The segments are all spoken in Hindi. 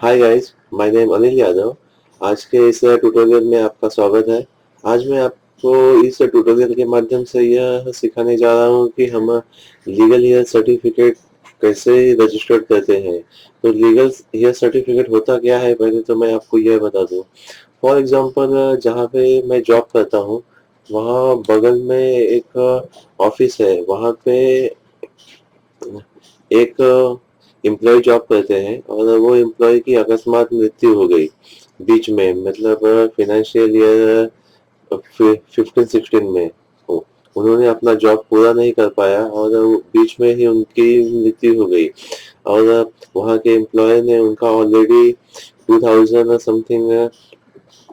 Hi guys, my name Anil Yadav. आज के इस ट्यूटोरियल में आपका स्वागत है। आज मैं आपको इस ट्यूटोरियल के माध्यम से यह सिखाने जा रहा हूँ कि हम लीगल ईयर सर्टिफिकेट कैसे रजिस्टर्ड करते हैं। तो लीगल ईयर सर्टिफिकेट होता क्या है, पहले तो मैं आपको यह बता दूँ। फॉर एग्जांपल, जहाँ पे मैं जॉब करता हूँ, वहाँ बगल में एक ऑफिस है। वहाँ पे एक एम्प्लॉय जॉब करते हैं और वो एम्प्लॉय की अकस्मात मृत्यु हो गई बीच में, मतलब फाइनेंशियल ईयर 15-16 में। उन्होंने अपना जॉब पूरा नहीं कर पाया और बीच में ही उनकी मृत्यु हो गई। और वहाँ के एम्प्लॉय ने उनका ऑलरेडी 2000 समथिंग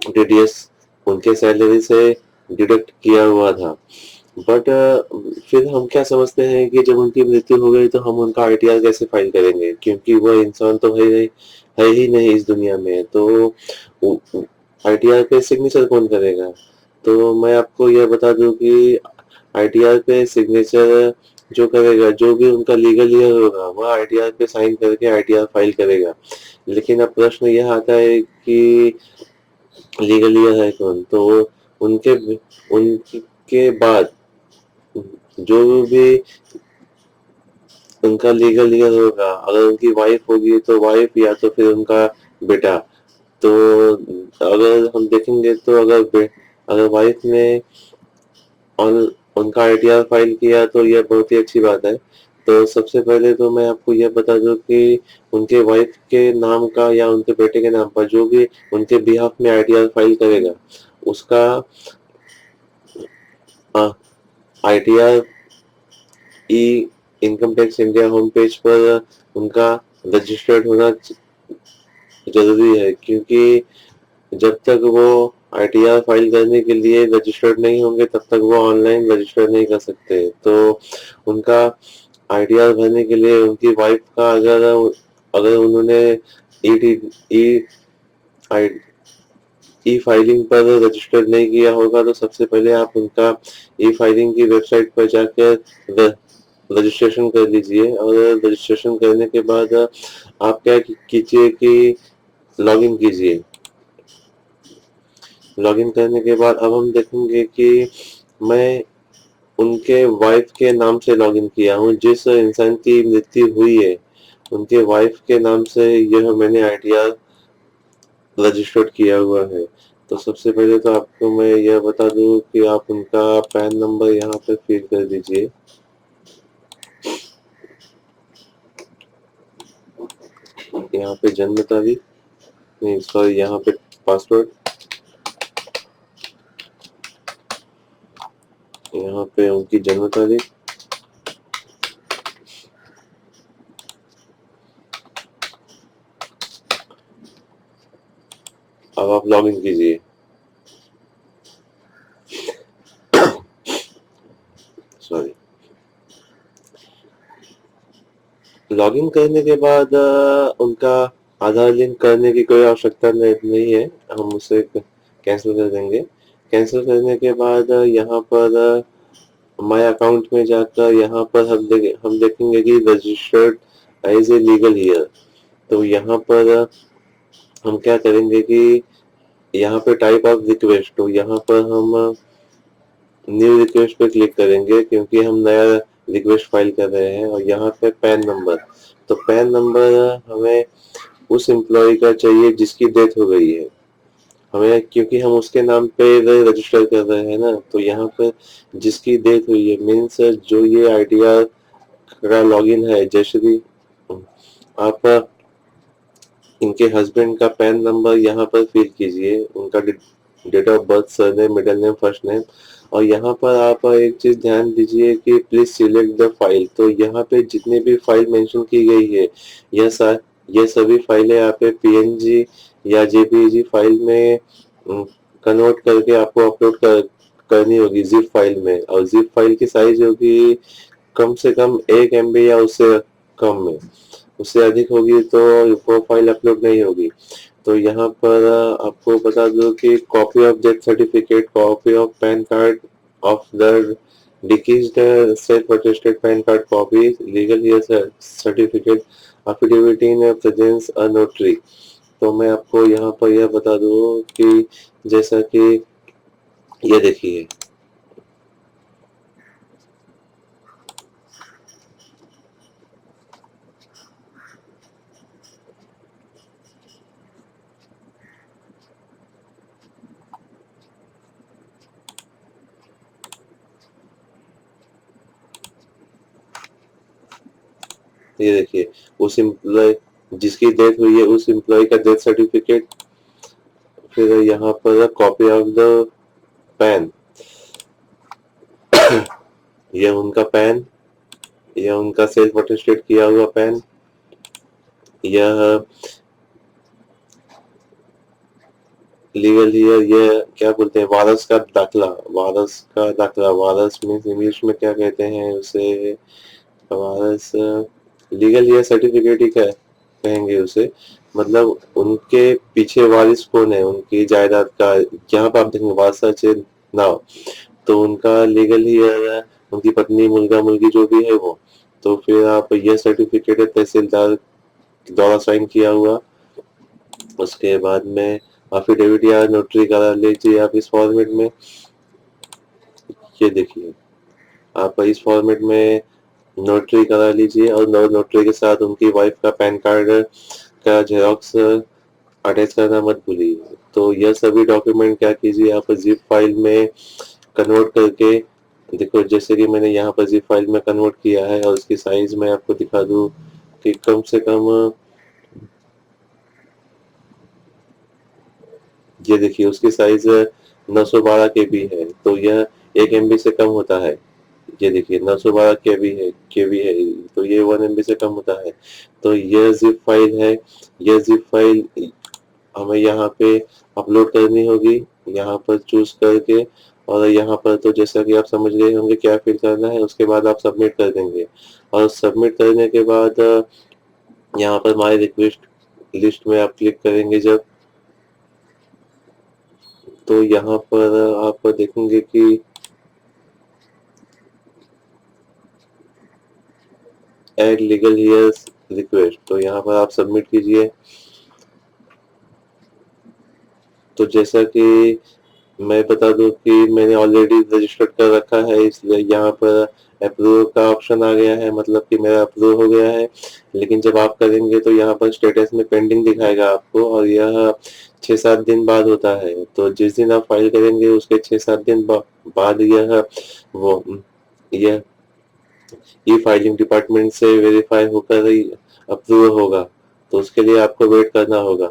टीडीएस उनके सैलरी से डिडक्ट किया हुआ था। बट फिर हम क्या समझते हैं कि जब उनकी मृत्यु हो गई तो हम उनका आईटीआर कैसे फाइल करेंगे, क्योंकि वो इंसान तो है ही नहीं इस दुनिया में। तो आईटीआर पे सिग्नेचर कौन करेगा? तो मैं आपको यह बता दूं कि आईटीआर पे सिग्नेचर जो करेगा, जो भी उनका लीगल ईयर होगा, वह आईटीआर पे साइन करके आईटीआर फाइल करेगा। लेकिन अब प्रश्न यह आता है कि लीगल ईयर है कौन? तो उनके उनके बाद जो भी उनका लीगल ईयर होगा, अगर उनकी वाइफ होगी तो वाइफ, या तो फिर उनका बेटा। तो अगर हम देखेंगे तो अगर वाइफ ने उनका आईटीआर फाइल किया तो यह बहुत ही अच्छी बात है। तो सबसे पहले तो मैं आपको यह बता दूं कि उनके वाइफ के नाम का या उनके बेटे के नाम पर जो भी उनके बिहाफ में आईटीआर फाइल करेगा, उसका ITR e income tax India home page पर उनका रजिस्टर्ड होना जरूरी है, क्योंकि जब तक वो आईटीआर फाइल करने के लिए रजिस्टर्ड नहीं होंगे तब तक वो ऑनलाइन रजिस्टर नहीं कर सकते। तो उनका आईटीआर भरने के लिए उनकी वाइफ का अगर अगर उन्होंने ई ई ई फाइलिंग पर रजिस्टर्ड नहीं किया होगा, तो सबसे पहले आप उनका ई फाइलिंग की वेबसाइट पर जाकर रजिस्ट्रेशन कर लीजिए। और रजिस्ट्रेशन करने के बाद आप क्या कीजिए कि लॉगिन कीजिए। लॉगिन करने के बाद अब हम देखेंगे कि मैं उनके वाइफ के नाम से लॉगिन किया हूँ। जिस इंसान की मृत्यु हुई है, उनके वाइफ के नाम से यह मैंने आईटीआर रजिस्टर्ड किया हुआ है। तो सबसे पहले तो आपको मैं यह बता दूं कि आप उनका पैन नंबर यहाँ पे फिल कर दीजिए। यहाँ पे जन्म तारीख, नहीं सॉरी, यहाँ पे पासवर्ड, यहाँ पे उनकी जन्म तारीख। अब आप लॉगिन कीजिए। सॉरी। लॉगिन करने के बाद उनका आधार लिंक करने की कोई आवश्यकता नहीं है, हम उसे कैंसिल कर देंगे। कैंसिल करने के बाद यहाँ पर माय अकाउंट में जाकर यहाँ पर हम देखेंगे कि registered as a legal year. तो यहाँ पर हम क्या करेंगे कि यहाँ पे टाइप ऑफ रिक्वेस्ट, तो यहाँ पर हम न्यू रिक्वेस्ट पे क्लिक करेंगे, क्योंकि हम नया रिक्वेस्ट फाइल कर रहे हैं। और यहाँ पे पैन नंबर, तो पैन नंबर हमें उस एम्प्लॉय का चाहिए जिसकी डेथ हो गई है हमें, क्योंकि हम उसके नाम पे रजिस्टर कर रहे हैं ना। तो यहाँ पे जिसकी डेथ हुई है मीन्स जो ये आईटीआर का लॉगिन है, जयश्री, आप इनके हस्बैंड का पैन नंबर यहाँ पर फिल कीजिए, उनका date of birth, surname, middle name, first name. और यहाँ पर आप एक चीज ध्यान दीजिए कि प्लीज सिलेक्ट द फाइल। तो यहाँ पे जितनी भी फाइल मेंशन की गई है, यह ये सभी फाइलें आप पीएनजी या जेपीईजी फाइल में कन्वर्ट करके आपको करनी होगी जिप फाइल में। और जिप फाइल की साइज होगी कम से कम 1 MB या उससे कम में। उससे अधिक होगी तो वो फाइल अपलोड नहीं होगी। तो यहाँ पर आपको बता दूं कि copy of death certificate, copy of pan card of the deceased self attested pan card copy, legal heir certificate, affidavit in presence a notary। तो मैं आपको यहाँ पर यह बता दूँ कि जैसा कि ये देखिए, ये देखिए उस एम्प्लॉय जिसकी डेथ हुई है उस एम्प्लॉय का डेथ सर्टिफिकेट, फिर यहाँ पर कॉपी ऑफ द पैन, ये उनका पैन, यह उनका सेल्फ अटेस्टेड किया हुआ पैन, यह लीगल ईयर, ये क्या बोलते हैं, वारस का दाखला, वारस का दाखला, वारस मीन्स इंग्लिश में क्या कहते हैं उसे, वारस लीगल ईयर सर्टिफिकेट ही कहेंगे उसे, मतलब उनके पीछे वारिस कौन है उनकी जायदाद का, यहाँ पर आप देखेंगे वारसा नाव, तो उनका लीगल ईयर है, उनकी पत्नी मुर्गा मुर्गी जो भी है वो, तो फिर आप यह सर्टिफिकेट है तहसीलदार द्वारा साइन किया हुआ, उसके बाद में अफिडेविट या नोटरी करा लीजिए आप इस फॉर्मेट में, ये देखिए आप इस फॉर्मेट में नोटरी करा लीजिए और नोटरी के साथ उनकी वाइफ का पैन कार्ड का जेरोक्स अटैच करना मत भूलिए। तो यह सभी डॉक्यूमेंट क्या कीजिए आप जिप फाइल में कन्वर्ट करके, देखो जैसे कि मैंने यहाँ पर जिप फाइल में कन्वर्ट किया है और उसकी साइज मैं आपको दिखा दूँ कि कम से कम, ये देखिए उसकी साइज 912 केबी है, तो यह 1 MB से कम होता है, ये देखिए 912 केबी है, तो ये 1 MB से कम होता है, तो यह जिप फाइल है, यह जिप फाइल हमें यहाँ पे अपलोड करनी होगी, यहाँ पर चूज करके, और यहाँ पर तो जैसा कि आप समझ गए होंगे क्या फिल करना है, उसके बाद आप सबमिट कर देंगे, और सबमिट करने के बाद यहाँ पर माय रिक्वेस्ट लिस्ट में आप क्लिक करेंगे जब, तो यहाँ पर आप देखेंगे कि ऐड लीगल हियर्स रिक्वेस्ट, तो यहाँ पर आप सबमिट कीजिए। तो जैसा कि मैं बता दूं कि मैंने ऑलरेडी रजिस्टर्ड कर रखा है, इसलिए यहाँ पर अप्रूव का ऑप्शन आ गया है, मतलब कि मेरा अप्रूव हो गया है, लेकिन जब आप करेंगे तो यहाँ पर स्टेटस में पेंडिंग दिखाएगा आपको, और यह 6-7 दिन बाद होता है, तो जिस दिन आप फाइल करेंगे उसके 6-7 दिन बाद यह वो यह ई फाइलिंग डिपार्टमेंट से वेरीफाई होकर ही अप्रूव होगा, तो उसके लिए आपको वेट करना होगा।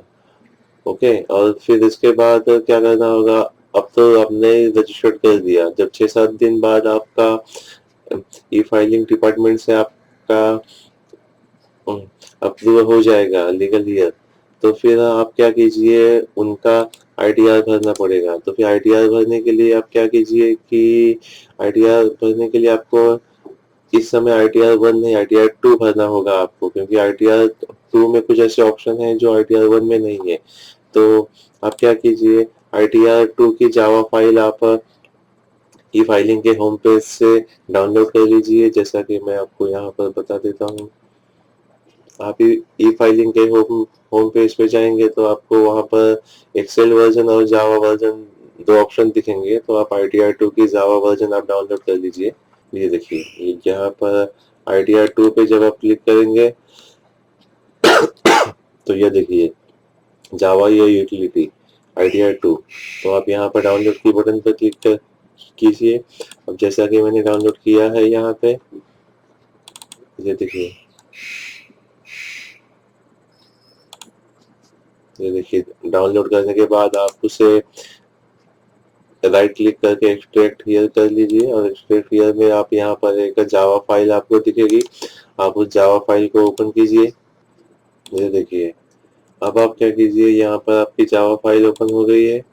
ओके, और फिर इसके बाद क्या करना होगा, अब तो आपने रजिस्टर्ड कर दिया, जब 6-7 दिन बाद आपका ई फाइलिंग डिपार्टमेंट से आपका अप्रूव हो जाएगा लीगल ईयर, तो फिर आप क्या कीजिए, उनका आईटीआर भरना पड़ेगा, तो फिर आईटीआर भरने के लिए आप क्या कीजिए कि आईटीआर भरने के लिए आपको इस समय ITR 1 नहीं ITR 2 भरना होगा आपको, क्योंकि ITR 2 में कुछ ऐसे ऑप्शन हैं जो ITR 1 में नहीं है, तो आप क्या कीजिए, ITR 2 की जावा फाइल आप ई फाइलिंग के होम पेज से डाउनलोड कर लीजिए, जैसा कि मैं आपको यहाँ पर बता देता हूँ। आप ई फाइलिंग के होम पेज पे जाएंगे तो आपको वहाँ पर एक्सेल वर्जन और जावा वर्जन दो ऑप्शन दिखेंगे, तो आप ITR 2 की जावा वर्जन आप डाउनलोड कर लीजिए। ये देखिए, ये यहाँ पर ITR 2 पे जब आप क्लिक करेंगे तो ये देखिए जावा या यूटिलिटी ITR 2, तो आप यहाँ पर डाउनलोड की बटन पर क्लिक कर कीजिए। अब जैसा कि मैंने डाउनलोड किया है यहाँ पे, ये देखिए, ये देखिए डाउनलोड करने के बाद आप उसे राइट क्लिक करके एक्सट्रैक्ट हियर कर लीजिए, और एक्सट्रैक्ट हियर में आप यहाँ पर एक जावा फाइल आपको दिखेगी, आप उस जावा फाइल को ओपन कीजिए। ये देखिए, अब आप क्या कीजिए, यहाँ पर आपकी जावा फाइल ओपन हो गई है,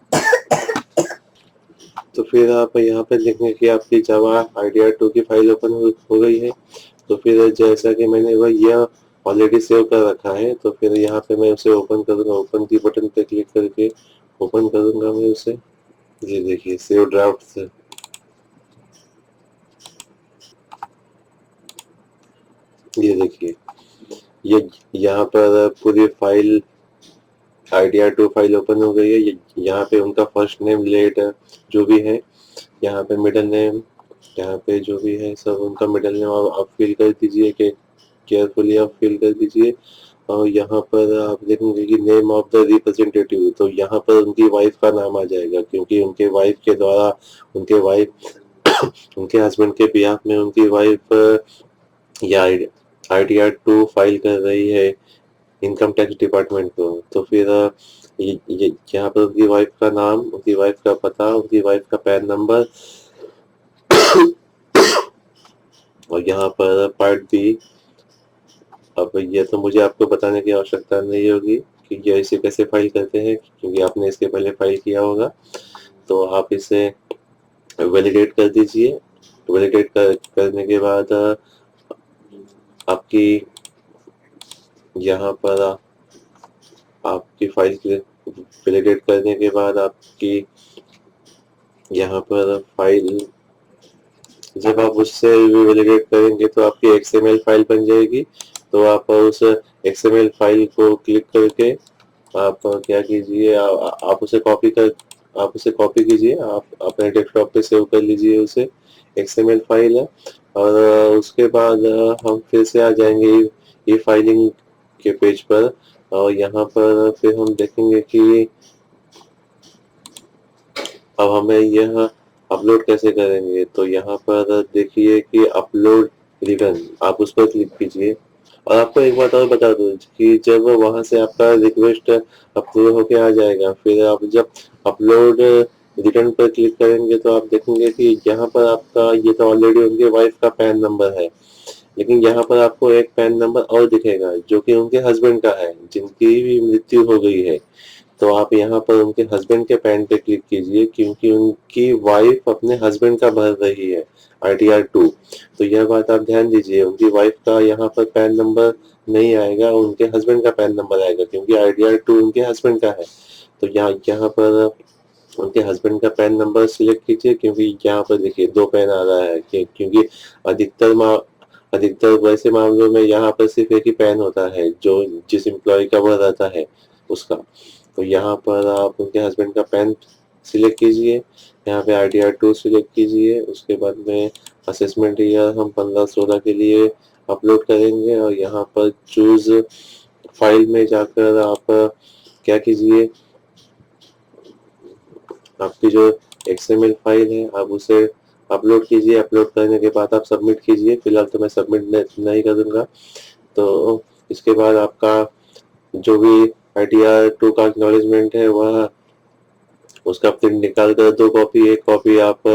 तो फिर आप यहाँ पे देखेंगे कि आपकी जावा ITR 2 की फाइल ओपन हो गई है, तो फिर जैसा कि मैंने वह यह ऑलरेडी सेव कर रखा है, तो फिर यहाँ पे मैं उसे ओपन करूँगा, ओपन की बटन पे क्लिक करके ओपन करूँगा मैं उसे। ये देखिए सेव ड्राफ्ट, ये देखिए, ये यहाँ पर पूरी फाइल IDR2 फाइल ओपन हो गई है। यहाँ पे उनका फर्स्ट नेम, लेट जो भी है, यहाँ पे मिडिल नेम, यहाँ पे जो भी है सब उनका मिडिल नेम आप फिल कर दीजिए, कि केयरफुली आप फिल कर दीजिए। और यहाँ पर आप देखेंगे कि नेम ऑफ द रिप्रेजेंटेटिव, तो यहाँ पर उनकी वाइफ का नाम आ जाएगा, क्योंकि उनके वाइफ के द्वारा उनके वाइफ उनके हस्बैंड के बिहाफ में उनकी वाइफ या IDR2 फाइल कर रही है इनकम टैक्स डिपार्टमेंट को। तो फिर यहाँ पर उनकी वाइफ का नाम, उनकी वाइफ का पता, उनकी वाइफ का पैन नंबर, और यहाँ पर पार्ट बी। अब ये तो मुझे आपको बताने की आवश्यकता नहीं होगी कि ये इसे कैसे फाइल करते हैं, क्योंकि आपने इसके पहले फाइल किया होगा। तो आप इसे वैलिडेट कर दीजिए। वैलिडेट करने के बाद आपकी यहाँ पर आपकी फाइल वैलिडेट करने के बाद आपकी यहाँ पर फाइल जब आप उससे वैलिडेट करेंगे तो आपकी XML फाइल बन जाएगी। तो आप उस XML फाइल को क्लिक करके आप क्या कीजिए, आप उसे कॉपी कीजिए, आप अपने डेस्कटॉप पे सेव कर लीजिए उसे। XML फाइल है। और उसके बाद हम फिर से आ जाएंगे ये फाइलिंग के पेज पर, और यहाँ पर फिर हम देखेंगे कि अब हमें यह अपलोड कैसे करेंगे। तो यहाँ पर देखिए कि अपलोड रिटर्न, आप उस पर क्लिक कीजिए। और आपको एक बात और बता दूं कि जब वहां से आपका रिक्वेस्ट अप्रूव होके आ जाएगा, फिर आप जब अपलोड रिटर्न पर क्लिक करेंगे तो आप देखेंगे कि यहाँ पर आपका ये तो ऑलरेडी उनके वाइफ का पैन नंबर है, लेकिन यहाँ पर आपको एक पैन नंबर और दिखेगा जो कि उनके हस्बैंड का है, जिनकी भी मृत्यु हो गई है। तो आप यहाँ पर उनके हस्बैंड के पैन पे क्लिक कीजिए, क्योंकि उनकी वाइफ अपने हस्बैंड का भर रही है IDR2। तो यह बात आप ध्यान दीजिए, उनकी वाइफ का यहाँ पर पैन नंबर नहीं आएगा, उनके हस्बैंड का पैन नंबर आएगा, क्योंकि IDR2 उनके हस्बैंड का है। तो यहाँ पर उनके हस्बैंड का पैन नंबर सिलेक्ट कीजिए, क्योंकि यहाँ पर देखिए 2 पैन आ रहा है, क्योंकि अधिकतर वैसे मामलों में यहाँ पर सिर्फ एक ही पैन होता है, जो जिस एम्प्लॉय का वह रहता है उसका। तो यहाँ पर आप उनके हस्बैंड का पैन सिलेक्ट कीजिए, यहाँ पे IDR2 सिलेक्ट कीजिए। उसके बाद में असेसमेंट ईयर हम 15-16 के लिए अपलोड करेंगे, और यहाँ पर चूज फाइल में जाकर आप क्या कीजिए, आपकी जो XML फाइल है आप उसे अपलोड कीजिए। अपलोड करने के बाद आप सबमिट कीजिए। फिलहाल तो मैं सबमिट नहीं करूँगा। तो इसके बाद आपका जो भी IDR2 का एक्नॉलेजमेंट है वह उसका प्रिंट निकाल कर 2 कॉपी, एक कॉपी आप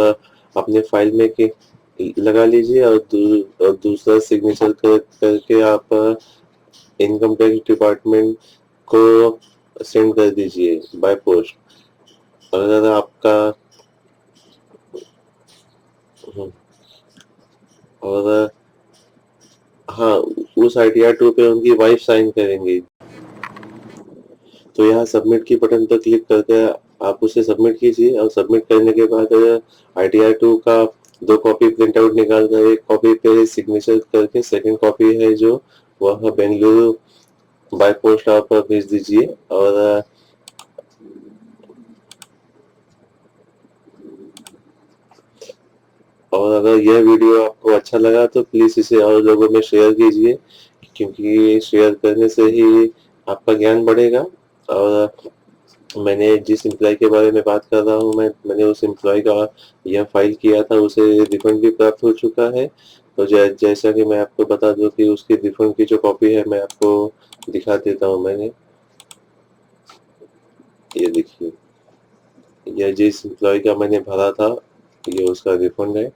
अपने फाइल में लगा लीजिए, और दूसरा सिग्नेचर करके आप इनकम टैक्स डिपार्टमेंट को सेंड कर दीजिए बाय पोस्ट। अगर आपका और हाँ, उस IDR2 पे उनकी वाइफ साइन करेंगी। तो यहाँ सबमिट की बटन पर क्लिक करके आप उसे सबमिट कीजिए, और सबमिट करने के बाद IDR2 का 2 कॉपी प्रिंट आउट निकाल कर एक कॉपी पे सिग्नेचर करके सेकंड कॉपी है जो वह बेंगलुरु बाय पोस्ट आप भेज दीजिए। और अगर यह वीडियो आपको अच्छा लगा तो प्लीज इसे और लोगों में शेयर कीजिए, क्योंकि शेयर करने से ही आपका ज्ञान बढ़ेगा। और मैंने जिस एम्प्लॉय के बारे में बात कर रहा हूँ, मैंने उस एम्प्लॉय का यह फाइल किया था, उसे रिफंड भी प्राप्त हो चुका है। तो जैसा कि मैं आपको बता दूं कि उसकी रिफंड की जो कॉपी है मैं आपको दिखा देता हूँ। मैंने ये देखिए, यह जिस एम्प्लॉय का मैंने भरा था ये उसका रिफंड है।